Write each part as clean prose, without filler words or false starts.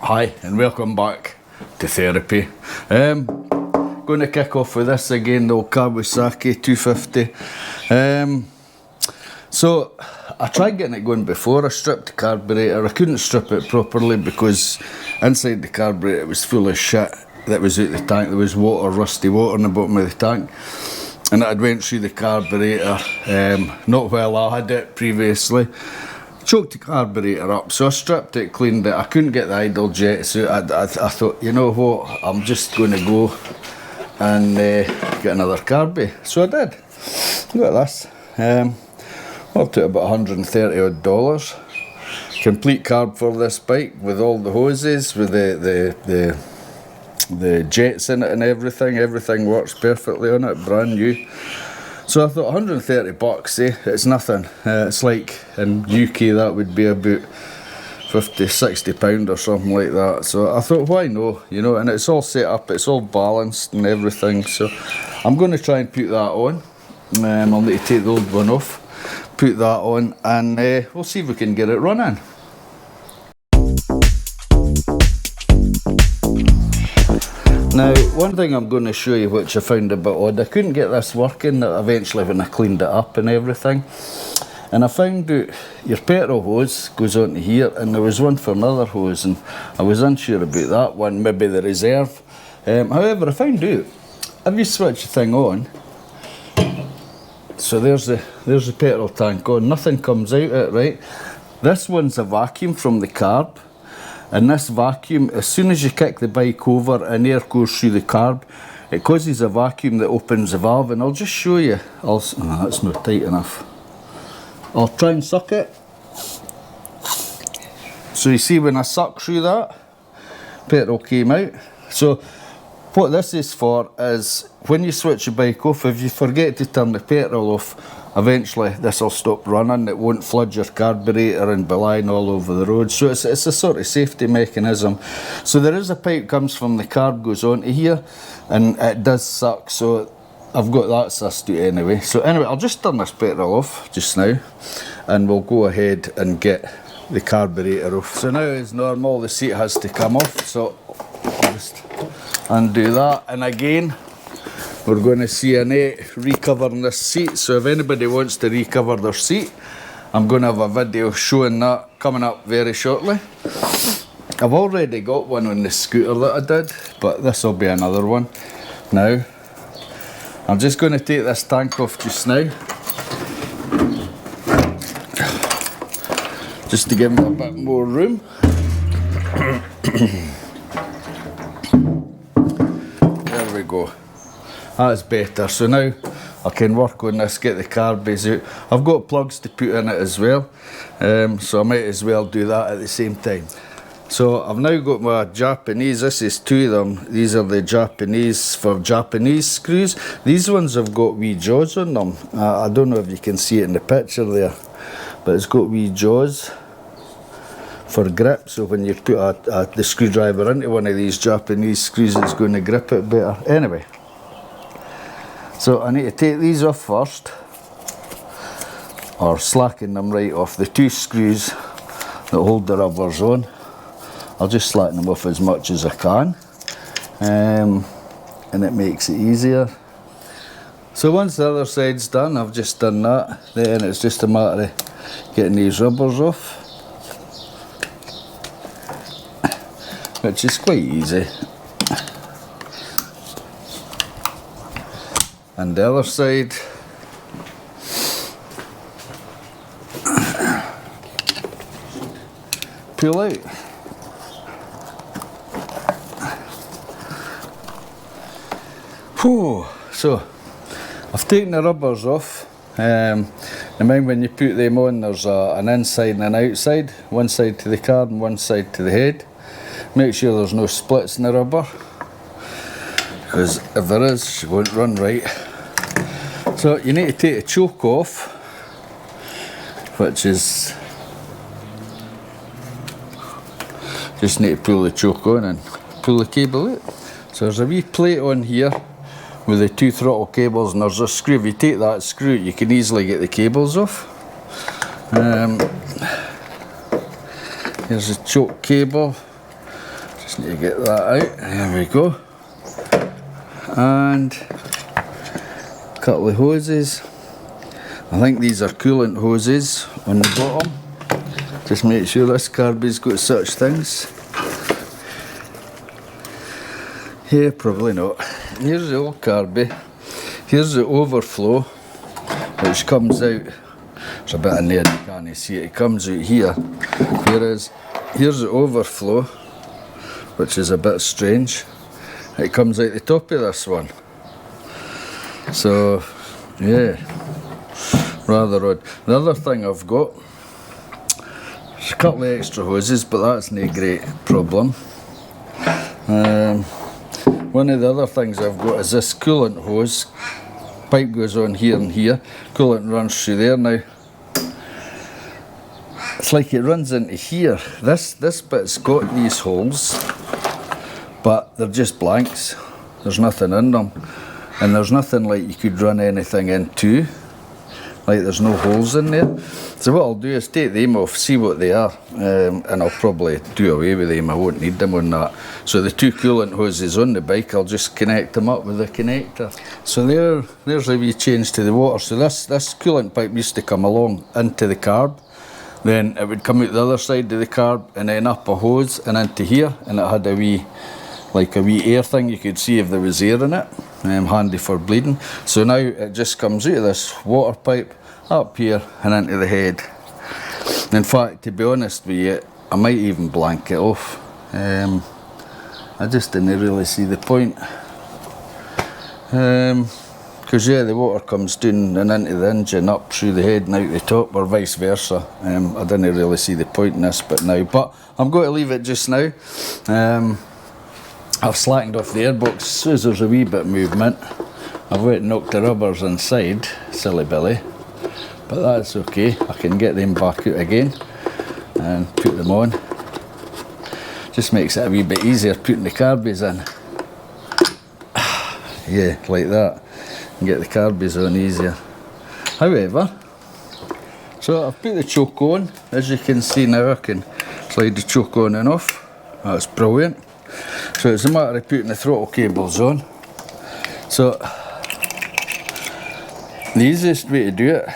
Hi and welcome back to therapy. Going to kick off with this again, the old Kawasaki 250. So I tried getting it going before. I stripped the carburetor. I couldn't strip it properly because inside the carburetor it was full of shit that was out the tank. There was water, rusty water in the bottom of the tank, and it had went through the carburetor not while I had it previously. Choked the carburetor up, so I stripped it, cleaned it. I couldn't get the idle jets out. I thought, you know what, I'm just going to go and get another carby. So I did. Look at this. Up to about $130 odd. Complete carb for this bike with all the hoses, with the jets in it and everything. Everything works perfectly on it, brand new. So I thought 130 bucks, it's nothing. It's like in UK that would be about 50, 60 pound or something like that. So I thought, why no, you know, and it's all set up, it's all balanced and everything. So I'm going to try and put that on. I'll need to take the old one off, put that on, and we'll see if we can get it running. Now, one thing I'm going to show you which I found a bit odd, I couldn't get this working eventually when I cleaned it up and everything. And I found out your petrol hose goes onto here, and there was one for another hose, and I was unsure about that one, maybe the reserve. However, I found out, if you switch the thing on, so there's the petrol tank on, nothing comes out of it, right? This one's a vacuum from the carb. And this vacuum, as soon as you kick the bike over and air goes through the carb, it causes a vacuum that opens the valve. And I'll just show you. That's not tight enough. I'll try and suck it. So you see when I suck through that, petrol came out. So what this is for is when you switch your bike off, if you forget to turn the petrol off, eventually this will stop running. It won't flood your carburetor and be lying all over the road. So it's a sort of safety mechanism. So there is a pipe comes from the carb, goes onto here, and it does suck. So I've got that sussed out anyway. So anyway, I'll just turn this petrol off just now, and we'll go ahead and get the carburetor off. So now, as normal, the seat has to come off. So I'll just undo that, and again we're going to see Annette recovering this seat. So if anybody wants to recover their seat, I'm going to have a video showing that coming up very shortly. I've already got one on the scooter that I did, but this will be another one. Now I'm just going to take this tank off just now, just to give me a bit more room. There we go. That's better. So now I can work on this, get the carbies out. I've got plugs to put in it as well, so I might as well do that at the same time. So I've now got my Japanese, this is two of them. These are the Japanese for Japanese screws. These ones have got wee jaws on them. I don't know if you can see it in the picture there, but it's got wee jaws for grip, so when you put the screwdriver into one of these Japanese screws, it's going to grip it better. Anyway, so I need to take these off first, or slacken them right off, the two screws that hold the rubbers on. I'll just slacken them off as much as I can, and it makes it easier. So once the other side's done, I've just done that, then it's just a matter of getting these rubbers off, which is quite easy. And the other side, pull out. Whew. So I've taken the rubbers off. Mind when you put them on, there's an inside and an outside, one side to the carb and one side to the head. Make sure there's no splits in the rubber, because if there is, she won't run right. So you need to take the choke off, which is, just need to pull the choke on and pull the cable out. So there's a wee plate on here with the two throttle cables, and there's a screw. If you take that screw, you can easily get the cables off. Here's the choke cable. Just need to get that out. There we go. And a couple of hoses. I think these are coolant hoses on the bottom. Just make sure this Carby's got such things. Yeah, probably not. Here's the old Carby. Here's the overflow, which comes out. There's a bit in there, you can't see it. It comes out here. Whereas here's the overflow, which is a bit strange. It comes out the top of this one. So, yeah, rather odd. The other thing I've got, there's a couple of extra hoses, but that's no great problem. One of the other things I've got is this coolant hose. Pipe goes on here and here. Coolant runs through there now. It's like it runs into here. This bit's got these holes, but they're just blanks. There's nothing in them. And there's nothing like you could run anything into. Like there's no holes in there. So what I'll do is take them off, see what they are, and I'll probably do away with them. I won't need them on that. So the two coolant hoses on the bike, I'll just connect them up with a connector. So there's a wee change to the water. So this coolant pipe used to come along into the carb. Then it would come out the other side of the carb and then up a hose and into here, and it had a wee air thing. You could see if there was air in it, handy for bleeding. So now it just comes out of this water pipe up here and into the head. In fact, to be honest with you, I might even blank it off. I just didn't really see the point. Because yeah, the water comes down and into the engine up through the head and out the top, or vice versa. I didn't really see the point in this bit now, but I'm going to leave it just now. I've slackened off the airbox as soon as there's a wee bit of movement. I've went and knocked the rubbers inside, silly Billy, but that's okay. I can get them back out again and put them on. Just makes it a wee bit easier putting the carbies in. Yeah, like that. And get the carbies on easier. However, so I've put the choke on. As you can see now, I can slide the choke on and off. That's brilliant. So it's a matter of putting the throttle cables on. So the easiest way to do it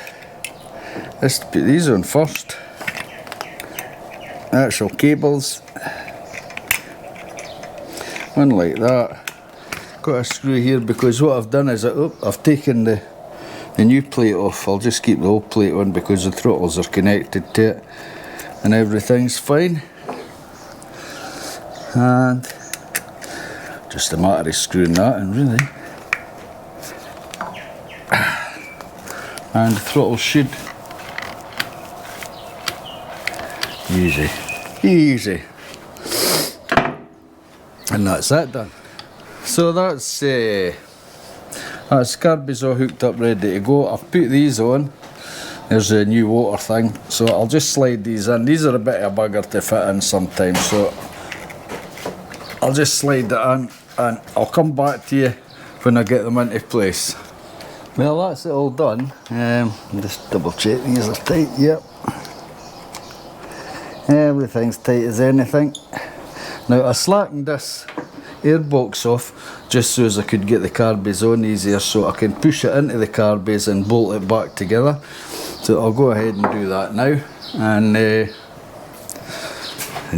is to put these on first. Actual cables. One like that. Got a screw here because what I've done is I've taken the new plate off. I'll just keep the old plate on because the throttles are connected to it and everything's fine. And just a matter of screwing that in, really. And the throttle should easy, and that's that done. So that's carbies all hooked up, ready to go. I've put these on. There's a new water thing, so I'll just slide these in. These are a bit of a bugger to fit in sometimes, so I'll just slide it in and I'll come back to you when I get them into place. Well, that's it all done. Just double check these are tight. Yep, everything's tight as anything. Now I slackened this airbox off just so as I could get the carbies on easier, so I can push it into the carbies and bolt it back together. So I'll go ahead and do that now, and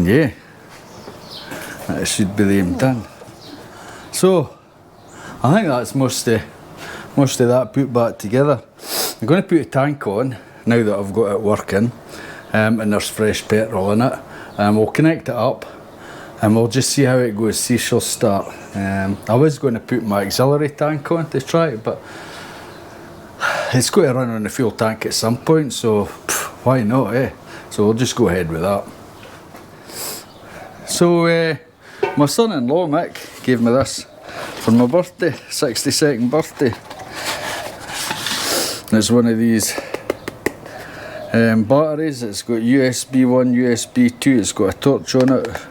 yeah, that should be them done. So I think that's most of that put back together. I'm going to put a tank on now that I've got it working, and there's fresh petrol in it. We'll connect it up and we'll just see how it goes, see if she'll start. I was going to put my auxiliary tank on to try it, but it's going to run on the fuel tank at some point, so why not, eh? So we'll just go ahead with that. So my son-in-law Mick gave me this for my birthday, 62nd birthday. And it's one of these batteries. It's got USB 1, USB 2, it's got a torch on it.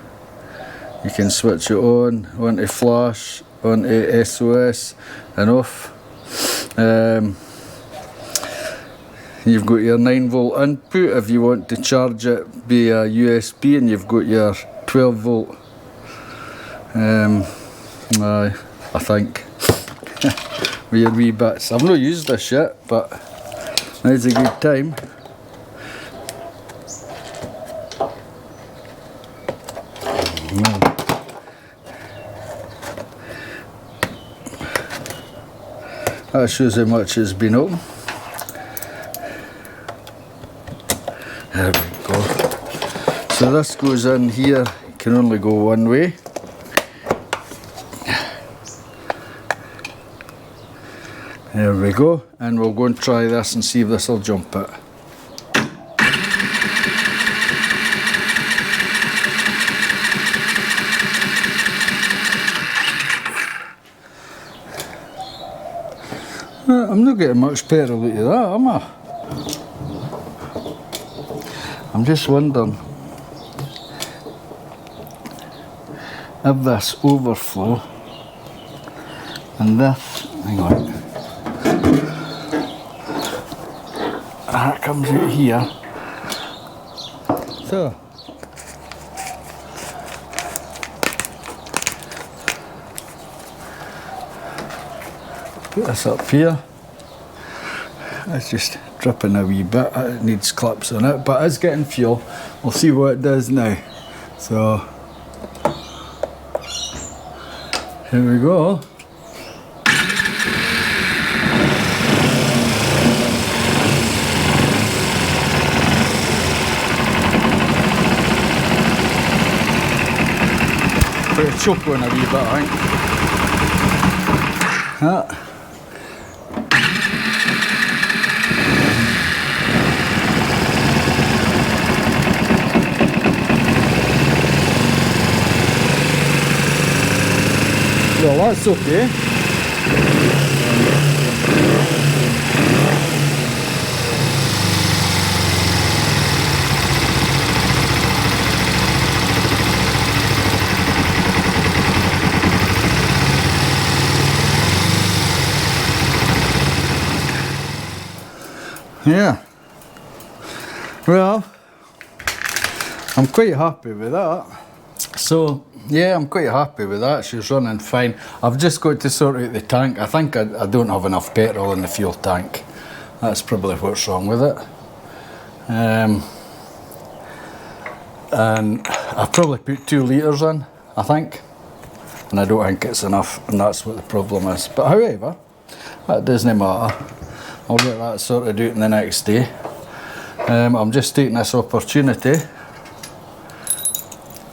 You can switch it onto flash, onto SOS and off. You've got your 9V input if you want to charge it via USB, and you've got your 12V Aye, I think. With your wee bits. I've not used this yet, but now's a good time. That shows how much has been open. There we go. So this goes in here, it can only go one way. There we go, and we'll go and try this and see if this will jump it. I'm not getting much better look at that, am I? I'm just wondering if this overflow and this, hang on, that comes out here. So put this up here. It's just dripping a wee bit. It needs clips on it, but it's getting fuel. We'll see what it does now. So here we go. Put a choke on a wee bit, I think. That. Well, that's okay. Yeah. Well, I'm quite happy with that. So, yeah, I'm quite happy with that. She's running fine. I've just got to sort out the tank. I think I don't have enough petrol in the fuel tank. That's probably what's wrong with it. And I've probably put 2 litres in, I think. And I don't think it's enough, and that's what the problem is. But however, that doesn't matter. I'll get that sorted out in the next day. I'm just taking this opportunity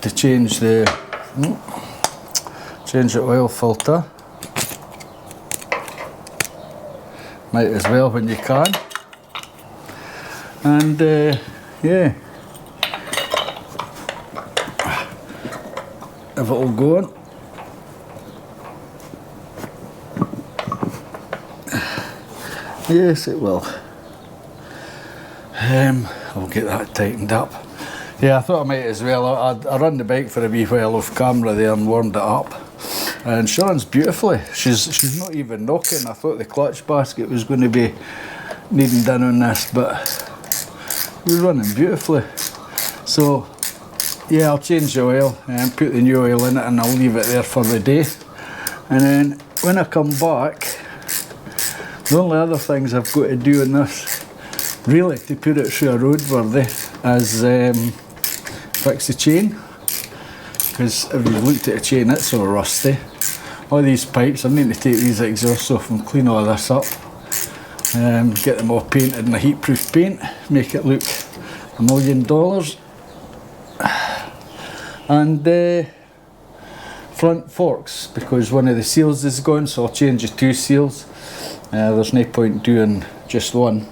to change the oil filter. Might as well when you can. And yeah, if it'll go on. Yes, it will. I'll get that tightened up. Yeah, I thought I might as well. I run the bike for a wee while off camera there and warmed it up. And she runs beautifully. She's not even knocking. I thought the clutch basket was going to be needing done on this, but we're running beautifully. So yeah, I'll change the oil and put the new oil in it, and I'll leave it there for the day. And then when I come back, the only other things I've got to do in this, really, to put it through a roadworthy, is fix the chain. Because if you've looked at the chain, it's all rusty. All these pipes, I need to take these exhausts off and clean all this up. Get them all painted in a heat-proof paint, make it look $1 million. And front forks, because one of the seals is gone, so I'll change the 2 seals. There's no point doing just one.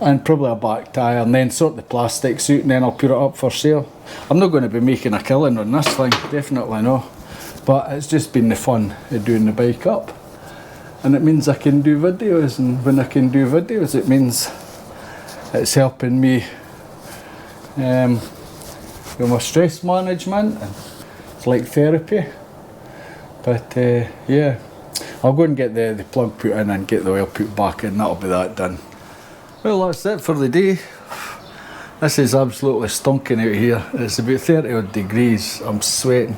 And probably a back tyre, and then sort the plastics out, and then I'll put it up for sale. I'm not going to be making a killing on this thing, definitely no. But it's just been the fun of doing the bike up. And it means I can do videos, and when I can do videos, it means it's helping me with my stress management, and it's like therapy. But yeah, I'll go and get the plug put in and get the oil put back in, that'll be that done. Well, that's it for the day. This is absolutely stinking out here. It's about 30 odd degrees. I'm sweating.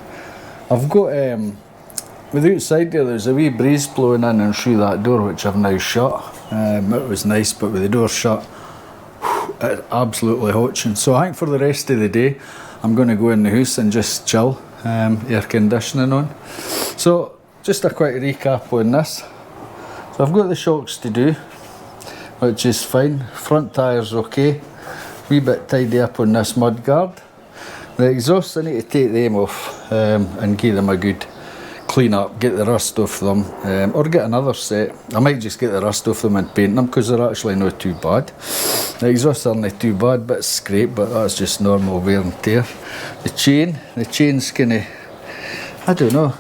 I've got, with the outside there's a wee breeze blowing in and through that door, which I've now shut. It was nice, but with the door shut, it's absolutely hotching. So I think for the rest of the day, I'm going to go in the house and just chill, air conditioning on. So just a quick recap on this. So I've got the shocks to do, which is fine. Front tyres okay. Wee bit tidy up on this mud guard. The exhausts, I need to take them off and give them a good clean up, get the rust off them, or get another set. I might just get the rust off them and paint them because they're actually not too bad. The exhausts aren't too bad, bit scrape, but that's just normal wear and tear. The chain's kind of, I don't know.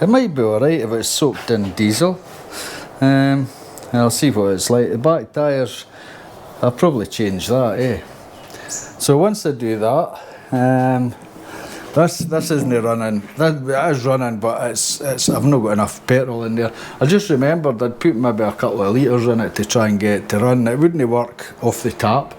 It might be alright if it's soaked in diesel. I'll see what it's like. The back tyres, I'll probably change that, So once I do that, this isn't running. It is running, but it's I've not got enough petrol in there. I just remembered I'd put maybe a couple of litres in it to try and get it to run. It wouldn't work off the tap.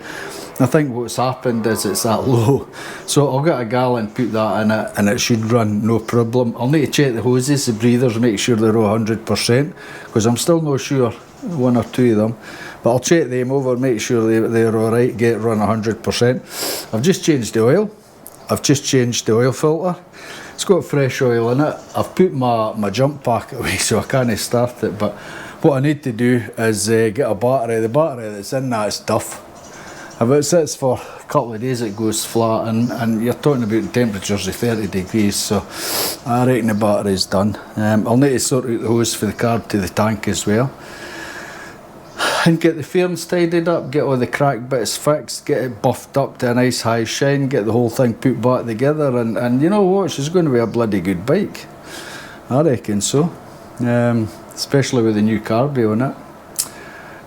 I think what's happened is it's that low. So I'll get a gallon, put that in it, and it should run no problem. I'll need to check the hoses, the breathers, make sure they're all 100%, because I'm still not sure, one or two of them. But I'll check them over, make sure they're alright, get run 100%. I've just changed the oil. I've just changed the oil filter. It's got fresh oil in it. I've put my jump pack away so I can't start it, but what I need to do is get a battery. The battery that's in that is tough. If it sits for a couple of days it goes flat, and you're talking about temperatures of 30 degrees, so I reckon the battery's done. I'll need to sort out the hose for the carb to the tank as well. And get the fairings tidied up, get all the cracked bits fixed, get it buffed up to a nice high shine, get the whole thing put back together, and you know what, she's going to be a bloody good bike. I reckon so. Especially with the new Carby on it.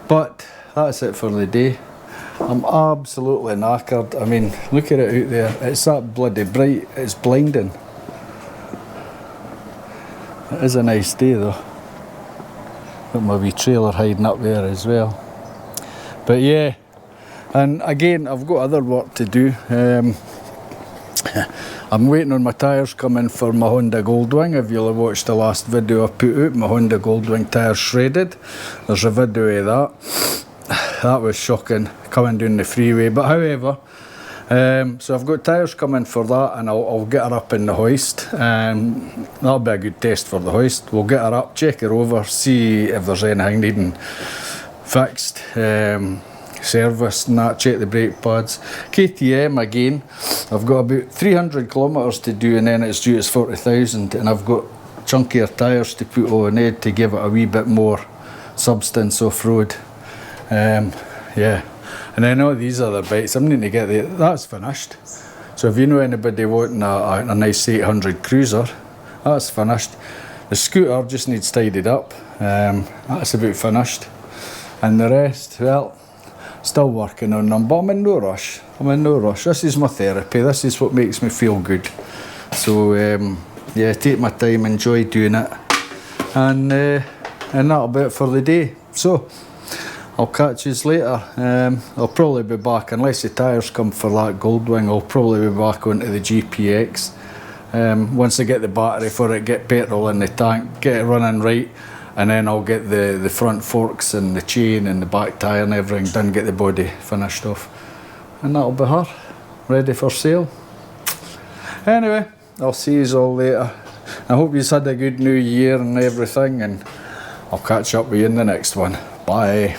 But that's it for the day. I'm absolutely knackered. I mean, look at it out there. It's that bloody bright, it's blinding. It is a nice day though. Got my wee trailer hiding up there as well. But yeah, and again, I've got other work to do. I'm waiting on my tyres coming for my Honda Goldwing. If you'll have watched the last video I put out, my Honda Goldwing tyres shredded. There's a video of that. That was shocking, coming down the freeway. But however, so I've got tyres coming for that, and I'll get her up in the hoist. That'll be a good test for the hoist. We'll get her up, check her over, see if there's anything needing fixed, serviced and that, check the brake pads. KTM again, I've got about 300 kilometres to do, and then it's due as 40,000, and I've got chunkier tyres to put on it to give it a wee bit more substance off-road. Yeah, and then all these other bikes, I'm going to get that's finished. So if you know anybody wanting a nice 800 cruiser, that's finished. The scooter just needs tidied up. That's about finished. And the rest, well, still working on them, but I'm in no rush. This is my therapy. This is what makes me feel good. So yeah, take my time, enjoy doing it, and that'll be it for the day. So I'll catch you later. I'll probably be back, unless the tyres come for that Goldwing, I'll probably be back onto the GPX. Once I get the battery for it, get petrol in the tank, get it running right, and then I'll get the front forks and the chain and the back tyre and everything done, get the body finished off. And that'll be her, ready for sale. Anyway, I'll see you all later. I hope you've had a good new year and everything, and I'll catch up with you in the next one. Bye.